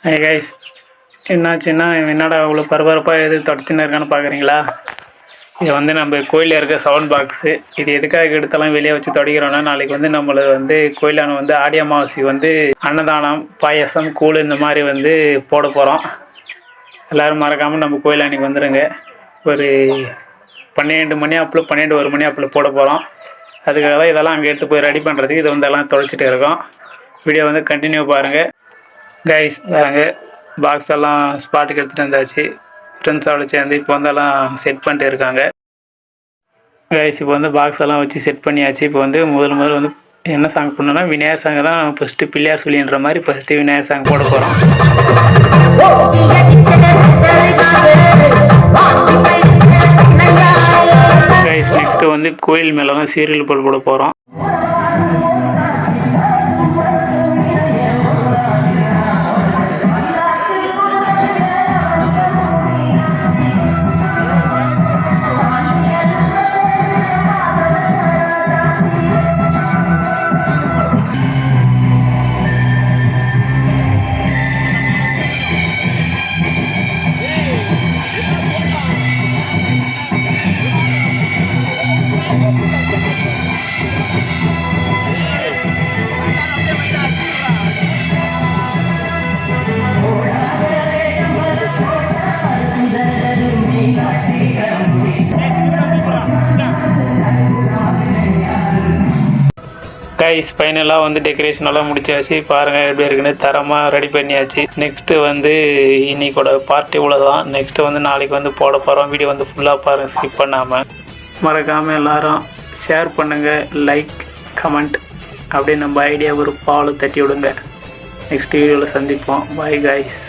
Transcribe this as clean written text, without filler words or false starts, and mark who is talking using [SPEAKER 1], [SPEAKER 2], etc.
[SPEAKER 1] Hey guys, என்னாச்சுன்னா என்னடா அவ்வளோ பரபரப்பாக எது தொடச்சின்னு இருக்கான்னு பார்க்குறீங்களா? இது வந்து நம்ம கோயிலில் இருக்க சவுண்ட் பாக்ஸு. இது எதுக்காக எடுத்தெல்லாம் வெளியே வச்சு தொடக்கிறோன்னா, நாளைக்கு வந்து நம்மளை வந்து கோயிலான வந்து ஆடி அமாவாசை வந்து அன்னதானம், பாயசம், கூழ் இந்த மாதிரி வந்து போட போகிறோம். எல்லோரும் மறக்காமல் நம்ம கோயில் அன்றைக்கி வந்துடுங்க. ஒரு 12 மணி அப்பில் 1 மணி அப்பில் போட போகிறோம். அதுக்காக தான் இதெல்லாம் அங்கே எடுத்து போய் ரெடி பண்ணுறதுக்கு இது வந்து எல்லாம் தொலைச்சிட்டு இருக்கோம். வீடியோ வந்து கண்டினியூ பாருங்கள் கைஸ். வேறங்க பாக்ஸ் எல்லாம் ஸ்பாட்டுக்கு எடுத்துகிட்டு வந்தாச்சு. ஃப்ரெண்ட்ஸோட சேர்ந்து இப்போ வந்து எல்லாம் செட் பண்ணிட்டு இருக்காங்க கைஸ். இப்போ வந்து பாக்ஸ் எல்லாம் வச்சு செட் பண்ணியாச்சு. இப்போ வந்து முதல் வந்து என்ன சாங் பண்ணோன்னா விநாயகர் சாங் தான் ஃபஸ்ட்டு பிள்ளையார் சொல்லின்ற மாதிரி ஃபஸ்ட்டு விநாயகர் சாங் போட போகிறோம் கைஸ். நெக்ஸ்ட்டு வந்து கோயில் மேலே தான் சீரியல் போட போகிறோம். கைஸ், ஃபைனலாக வந்து டெக்கரேஷன் எல்லாம் முடிச்சாச்சு. பாருங்கள் எப்படி இருக்குன்னு தரமாக ரெடி பண்ணியாச்சு. நெக்ஸ்ட்டு வந்து இன்னைக்கோட பார்ட்டி இவ்வளோதான். நெக்ஸ்ட்டு வந்து நாளைக்கு வந்து போட போகிறோம். வீடியோ வந்து ஃபுல்லாக பாருங்கள், ஸ்கிப் பண்ணாமல். மறக்காமல் எல்லோரும் ஷேர் பண்ணுங்கள், லைக், கமெண்ட் அப்படியே நம்ம ஐடியா ஒரு பால் தட்டி விடுங்க. நெக்ஸ்ட் வீடியோவில் சந்திப்போம். Bye guys.